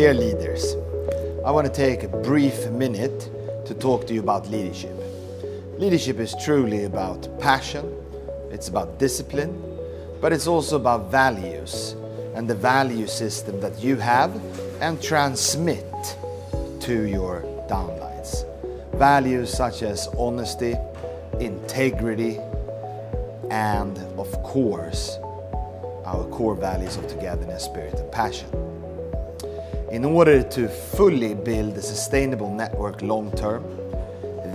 Dear leaders, I want to take a brief minute to talk to you about leadership. Leadership is truly about passion, it's about discipline, but it's also about values and the value system that you have and transmit to your downlines. Values such as honesty, integrity, and of course, our core values of togetherness, spirit, and passion. In order to fully build a sustainable network long term,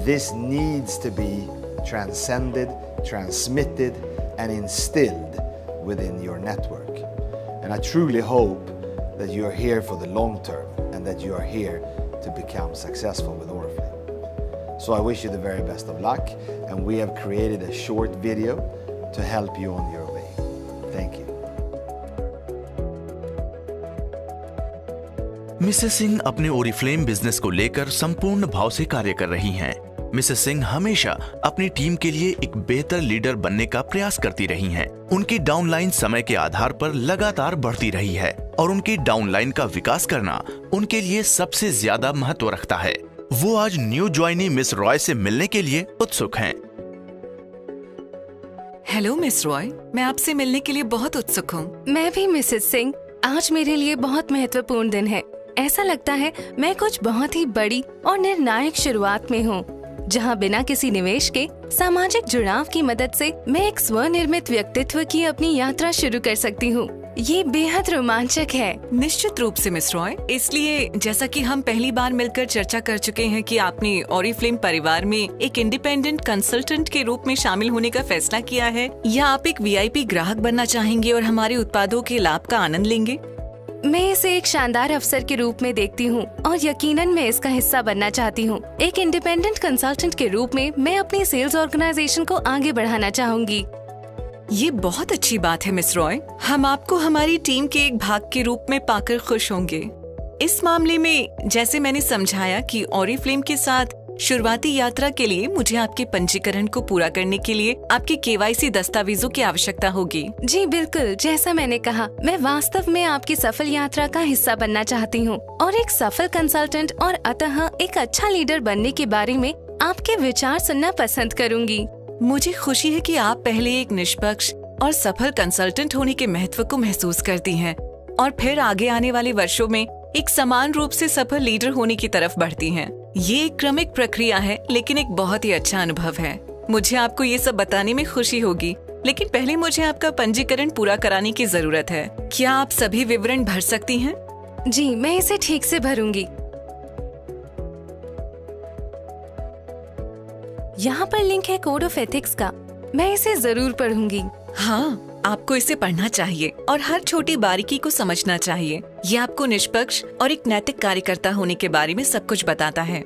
this needs to be transcended, transmitted, and instilled within your network. And I truly hope that you are here for the long term and that you are here to become successful with Oriflame. So I wish you the very best of luck, and we have created a short video to help you on your way. Thank you. Mrs Singh अपने Oriflame business को लेकर संपूर्ण भाव से कार्य कर रही हैं। मिसेस सिंह हमेशा अपनी टीम के लिए एक बेहतर लीडर बनने का प्रयास करती रही हैं। उनकी डाउनलाइन समय के आधार पर लगातार बढ़ती रही है और उनकी डाउनलाइन का विकास करना उनके लिए सबसे ज्यादा महत्व रखता है। वो आज न्यू ज्वाइनी मिस रॉय से मिलने के लिए उत्सुक हैं। हेलो मिस रॉय, मैं आपसे मिलने के लिए बहुत उत्सुक हूँ। मैं भी मिसेस सिंह। आज मेरे लिए बहुत महत्वपूर्ण दिन है। ऐसा लगता है मैं कुछ बहुत ही बड़ी और निर्णायक शुरुआत में हूँ, जहाँ बिना किसी निवेश के सामाजिक जुड़ाव की मदद से मैं एक स्वनिर्मित व्यक्तित्व की अपनी यात्रा शुरू कर सकती हूँ। ये बेहद रोमांचक है। निश्चित रूप से मिस रॉय। इसलिए जैसा कि हम पहली बार मिलकर चर्चा कर चुके हैं कि आपने ओरिफ्लेम परिवार में एक इंडिपेंडेंट कंसल्टेंट के रूप में शामिल होने का फैसला किया है, या आप एक वीआईपी ग्राहक बनना चाहेंगे और हमारे उत्पादों के लाभ का आनंद लेंगे? मैं इसे एक शानदार अवसर के रूप में देखती हूँ और यकीनन मैं इसका हिस्सा बनना चाहती हूँ। एक इंडिपेंडेंट कंसल्टेंट के रूप में मैं अपनी सेल्स ऑर्गेनाइजेशन को आगे बढ़ाना चाहूंगी। ये बहुत अच्छी बात है मिस रॉय। हम आपको हमारी टीम के एक भाग के रूप में पाकर खुश होंगे। इस मामले में जैसे मैंने समझाया कि ओरिफ्लेम के साथ शुरुआती यात्रा के लिए मुझे आपके पंजीकरण को पूरा करने के लिए आपके केवाईसी दस्तावेजों की आवश्यकता होगी। जी बिल्कुल, जैसा मैंने कहा, मैं वास्तव में आपकी सफल यात्रा का हिस्सा बनना चाहती हूँ और एक सफल कंसल्टेंट और अतः एक अच्छा लीडर बनने के बारे में आपके विचार सुनना पसंद करूँगी। मुझे खुशी है कि आप पहले एक निष्पक्ष और सफल कंसल्टेंट होने के महत्व को महसूस करती हैं और फिर आगे आने वाले वर्षों में एक समान रूप से सफल लीडर होने की तरफ बढ़ती हैं। ये एक क्रमिक प्रक्रिया है, लेकिन एक बहुत ही अच्छा अनुभव है। मुझे आपको ये सब बताने में खुशी होगी, लेकिन पहले मुझे आपका पंजीकरण पूरा कराने की जरूरत है। क्या आप सभी विवरण भर सकती हैं? जी, मैं इसे ठीक से भरूंगी। यहाँ पर लिंक है कोड ऑफ एथिक्स का। मैं इसे जरूर पढ़ूंगी। हाँ, आपको इसे पढ़ना चाहिए और हर छोटी बारीकी को समझना चाहिए। ये आपको निष्पक्ष और एक नैतिक कार्यकर्ता होने के बारे में सब कुछ बताता है।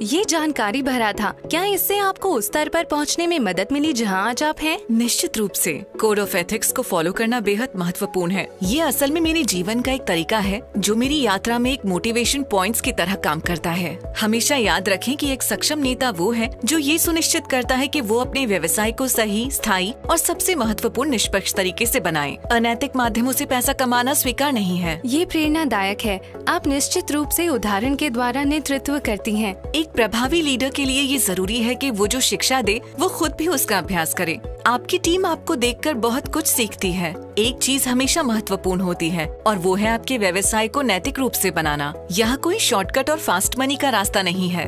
ये जानकारी भरा था। क्या इससे आपको उस स्तर पर पहुंचने में मदद मिली जहां आज आप हैं? निश्चित रूप से। कोड ऑफ एथिक्स को फॉलो करना बेहद महत्वपूर्ण है। ये असल में मेरे जीवन का एक तरीका है जो मेरी यात्रा में एक मोटिवेशन पॉइंट्स की तरह काम करता है। हमेशा याद रखें कि एक सक्षम नेता वो है जो ये सुनिश्चित करता है कि वो अपने व्यवसाय को सही, स्थायी और सबसे महत्वपूर्ण निष्पक्ष तरीके से बनाए। अनैतिक माध्यमों से पैसा कमाना स्वीकार नहीं है। ये प्रेरणादायक है। आप निश्चित रूप से उदाहरण के द्वारा नेतृत्व करती हैं। एक प्रभावी लीडर के लिए ये जरूरी है कि वो जो शिक्षा दे वो खुद भी उसका अभ्यास करे। आपकी टीम आपको देखकर बहुत कुछ सीखती है। एक चीज हमेशा महत्वपूर्ण होती है और वो है आपके व्यवसाय को नैतिक रूप से बनाना। यहाँ कोई शॉर्टकट और फास्ट मनी का रास्ता नहीं है।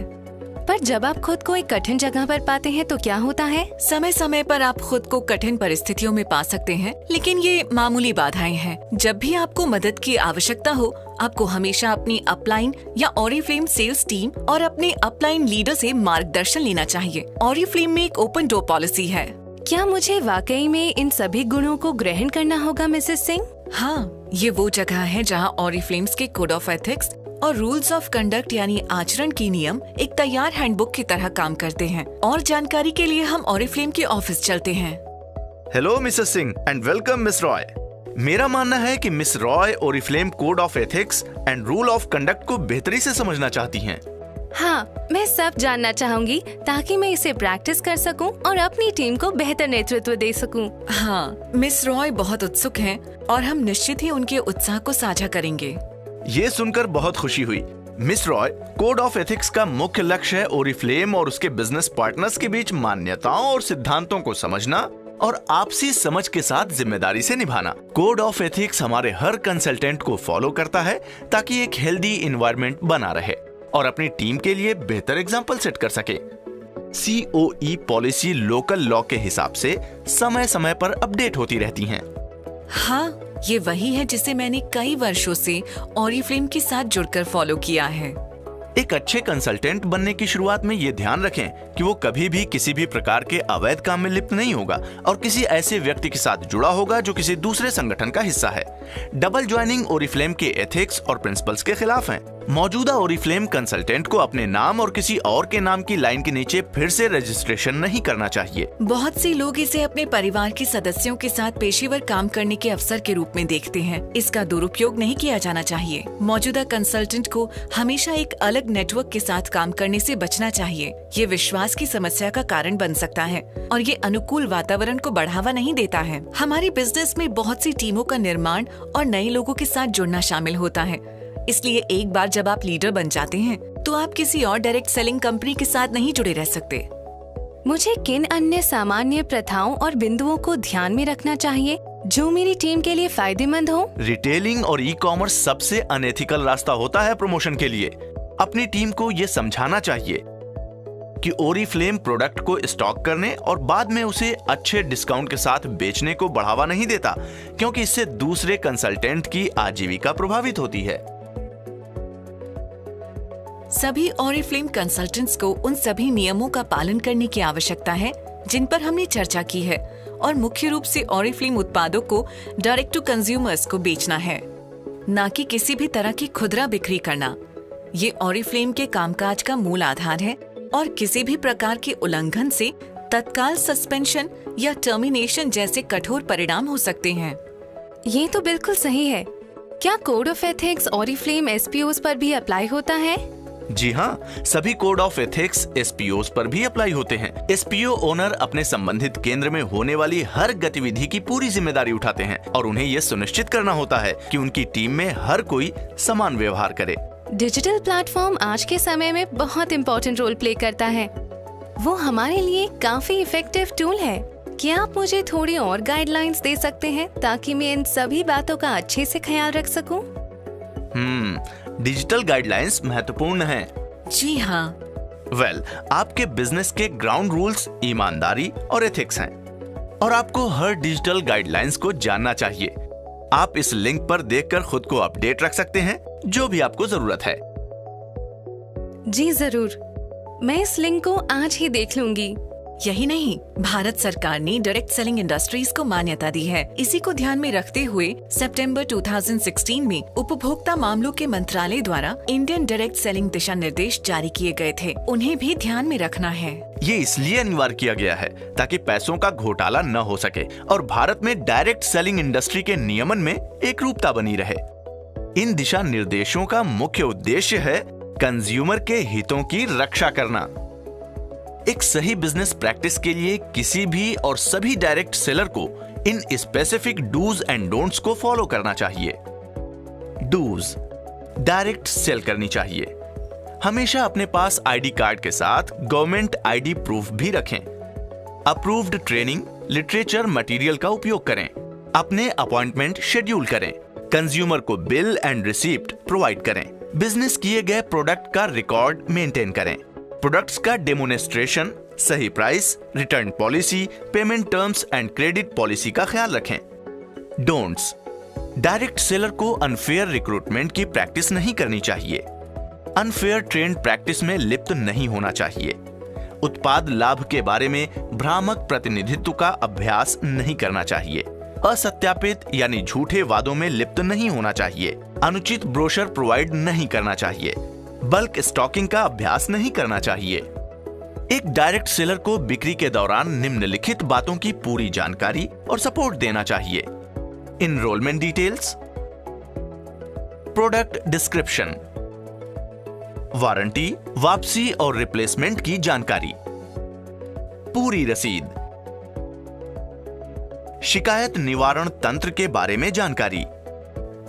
पर जब आप खुद को एक कठिन जगह पर पाते हैं तो क्या होता है? समय समय पर आप खुद को कठिन परिस्थितियों में पा सकते हैं, लेकिन ये मामूली बाधाएं हैं। जब भी आपको मदद की आवश्यकता हो, आपको हमेशा अपनी अपलाइन या ओरिफ्लेम सेल्स टीम और अपने अपलाइन लीडर से मार्गदर्शन लेना चाहिए। ओरिफ्लेम में एक ओपन डोर पॉलिसी है। क्या मुझे वाकई में इन सभी गुणों को ग्रहण करना होगा मिसेस सिंह? हाँ, ये वो जगह है जहाँ ओरिफ्लेम्स के कोड ऑफ एथिक्स और रूल्स ऑफ कंडक्ट यानी आचरण की नियम एक तैयार हैंडबुक की तरह काम करते हैं। और जानकारी के लिए हम ओरिफ्लेम के ऑफिस चलते हैं। Hello Mrs Singh and welcome miss Roy. मेरा मानना है कि miss Roy Oriflame code of ethics and rule of conduct को बेहतरी से समझना चाहती हैं। हाँ, मैं सब जानना चाहूंगी ताकि मैं इसे प्रैक्टिस कर सकूं और अपनी टीम को बेहतर नेतृत्व दे सकूं। हाँ, मिस रॉय बहुत उत्सुक हैं और हम निश्चित ही उनके उत्साह को साझा करेंगे। ये सुनकर बहुत खुशी हुई। Miss Roy, code of ethics का मुख्य लक्ष्य है ओरिफ्लेम और उसके बिजनेस पार्टनर्स के बीच मान्यताओं और सिद्धांतों को समझना और आपसी समझ के साथ जिम्मेदारी से निभाना। कोड ऑफ एथिक्स हमारे हर कंसल्टेंट को फॉलो करता है ताकि एक हेल्दी एनवायरनमेंट बना रहे और अपनी टीम के लिए बेहतर एग्जाम्पल सेट कर सके। COE पॉलिसी लोकल लॉ के हिसाब से समय समय पर अपडेट होती रहती हैं। हाँ, ये वही है जिसे मैंने कई वर्षों से ओरिफ्लेम के साथ जुड़कर फॉलो किया है। एक अच्छे कंसल्टेंट बनने की शुरुआत में ये ध्यान रखें कि वो कभी भी किसी भी प्रकार के अवैध काम में लिप्त नहीं होगा और किसी ऐसे व्यक्ति के साथ जुड़ा होगा जो किसी दूसरे संगठन का हिस्सा है। डबल ज्वाइनिंग ओरिफ्लेम के एथिक्स और प्रिंसिपल्स के खिलाफ है। मौजूदा ओरिफ्लेम कंसल्टेंट को अपने नाम और किसी और के नाम की लाइन के नीचे फिर से रजिस्ट्रेशन नहीं करना चाहिए। बहुत से लोग इसे अपने परिवार के सदस्यों के साथ पेशेवर काम करने के अवसर के रूप में देखते हैं। इसका दुरुपयोग नहीं किया जाना चाहिए। मौजूदा कंसल्टेंट को हमेशा एक अलग नेटवर्क के साथ काम करने से बचना चाहिए। ये विश्वास की समस्या का कारण बन सकता है और ये अनुकूल वातावरण को बढ़ावा नहीं देता है। हमारे बिजनेस में बहुत सी टीमों का निर्माण और नए लोगों के साथ जुड़ना शामिल होता है। इसलिए एक बार जब आप लीडर बन जाते हैं तो आप किसी और डायरेक्ट सेलिंग कंपनी के साथ नहीं जुड़े रह सकते। मुझे किन अन्य सामान्य प्रथाओं और बिंदुओं को ध्यान में रखना चाहिए जो मेरी टीम के लिए फायदेमंद हो? रिटेलिंग और ई-कॉमर्स सबसे अनएथिकल रास्ता होता है प्रमोशन के लिए। अपनी टीम को ये समझाना चाहिए कि ओरिफ्लेम प्रोडक्ट को स्टॉक करने और बाद में उसे अच्छे डिस्काउंट के साथ बेचने को बढ़ावा नहीं देता, क्योंकि इससे दूसरे कंसल्टेंट की आजीविका प्रभावित होती है। सभी ओरिफ्लेम कंसल्टेंट्स को उन सभी नियमों का पालन करने की आवश्यकता है जिन पर हमने चर्चा की है और मुख्य रूप से ओरिफ्लेम उत्पादों को डायरेक्ट टू कंज्यूमर्स को बेचना है, न कि किसी भी तरह की खुदरा बिक्री करना। ये ओरिफ्लेम के कामकाज का मूल आधार है और किसी भी प्रकार के उल्लंघन से तत्काल सस्पेंशन या टर्मिनेशन जैसे कठोर परिणाम हो सकते हैं। ये तो बिल्कुल सही है। क्या code of ethics Oriflame SPOs पर भी अप्लाई होता है? जी हाँ, सभी कोड ऑफ एथिक्स SPOs पर भी अप्लाई होते हैं। SPO ओनर अपने संबंधित केंद्र में होने वाली हर गतिविधि की पूरी जिम्मेदारी उठाते हैं और उन्हें यह सुनिश्चित करना होता है कि उनकी टीम में हर कोई समान व्यवहार करे। डिजिटल प्लेटफॉर्म आज के समय में बहुत इम्पोर्टेंट रोल प्ले करता है। वो हमारे लिए काफी इफेक्टिव टूल है। क्या आप मुझे थोड़ी और गाइडलाइंस दे सकते हैं ताकि मैं इन सभी बातों का अच्छे से ख्याल रख सकूं? डिजिटल गाइडलाइंस महत्वपूर्ण हैं। जी हाँ। आपके बिजनेस के ग्राउंड रूल्स ईमानदारी और एथिक्स हैं और आपको हर डिजिटल गाइडलाइंस को जानना चाहिए। आप इस लिंक पर देखकर खुद को अपडेट रख सकते हैं जो भी आपको जरूरत है। जी जरूर, मैं इस लिंक को आज ही देख लूंगी। यही नहीं, भारत सरकार ने डायरेक्ट सेलिंग इंडस्ट्रीज को मान्यता दी है। इसी को ध्यान में रखते हुए सितंबर 2016 में उपभोक्ता मामलों के मंत्रालय द्वारा इंडियन डायरेक्ट सेलिंग दिशा निर्देश जारी किए गए थे। उन्हें भी ध्यान में रखना है। ये इसलिए अनिवार्य किया गया है ताकि पैसों का घोटाला न हो सके और भारत में डायरेक्ट सेलिंग इंडस्ट्री के नियमन में एक रूपता बनी रहे। इन दिशा निर्देशों का मुख्य उद्देश्य है कंज्यूमर के हितों की रक्षा करना। एक सही बिजनेस प्रैक्टिस के लिए किसी भी और सभी डायरेक्ट सेलर को इन स्पेसिफिक डूज एंड डोंट्स को फॉलो करना चाहिए। डूज, डायरेक्ट सेल करनी चाहिए। हमेशा अपने पास आईडी कार्ड के साथ गवर्नमेंट आईडी प्रूफ भी रखें। अप्रूव्ड ट्रेनिंग लिटरेचर मटेरियल का उपयोग करें। अपने अपॉइंटमेंट शेड्यूल करें। कंज्यूमर को बिल एंड रिसीप्ट प्रोवाइड करें। बिजनेस किए गए प्रोडक्ट का रिकॉर्ड मेंटेन करें। प्रोडक्ट्स का डेमोनेस्ट्रेशन, सही price, return policy, payment terms and credit policy का ख्याल रखें। डोंट्स, डायरेक्ट सेलर को अनफेयर रिक्रूटमेंट की प्रैक्टिस नहीं करनी चाहिए। अनफेयर ट्रेंड प्रैक्टिस में लिप्त नहीं होना चाहिए। उत्पाद लाभ के बारे में भ्रामक प्रतिनिधित्व का अभ्यास नहीं करना चाहिए। असत्यापित यानी झूठे वादों में लिप्त नहीं होना चाहिए। अनुचित ब्रोशर प्रोवाइड नहीं करना चाहिए। बल्क स्टॉकिंग का अभ्यास नहीं करना चाहिए। एक डायरेक्ट सेलर को बिक्री के दौरान निम्नलिखित बातों की पूरी जानकारी और सपोर्ट देना चाहिए। Enrolment details, product description, warranty, वापसी और रिप्लेसमेंट की जानकारी, पूरी रसीद, शिकायत निवारण तंत्र के बारे में जानकारी।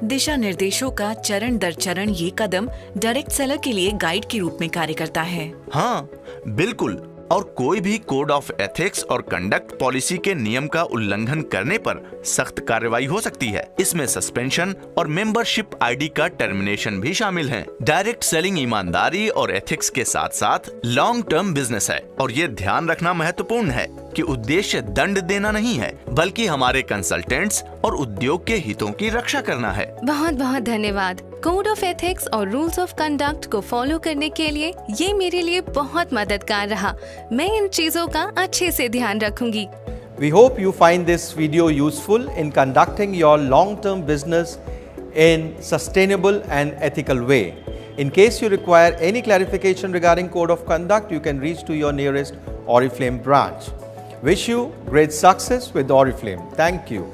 दिशा निर्देशों का चरण दर चरण ये कदम डायरेक्ट सेलर के लिए गाइड के रूप में कार्य करता है। हाँ, बिल्कुल। और कोई भी कोड ऑफ एथिक्स और कंडक्ट पॉलिसी के नियम का उल्लंघन करने पर सख्त कार्रवाई हो सकती है। इसमें सस्पेंशन और मेंबरशिप आईडी का टर्मिनेशन भी शामिल है। डायरेक्ट सेलिंग ईमानदारी और एथिक्स के साथ साथ लॉन्ग टर्म बिजनेस है और ये ध्यान रखना महत्वपूर्ण है कि उद्देश्य दंड देना नहीं है, बल्कि हमारे कंसल्टेंट्स और उद्योग के हितों की रक्षा करना है। बहुत बहुत धन्यवाद। कोड ऑफ एथिक्स और रूल्स ऑफ कंडक्ट को फॉलो करने के लिए ये मेरे लिए बहुत मददगार रहा। मैं इन चीजों का अच्छे से ध्यान रखूंगी। We hope you find this video useful in conducting your long-term business in sustainable and ethical way. In case you require any clarification regarding code of conduct, you can reach to your nearest Oriflame branch. Wish you great success with Oriflame. Thank you.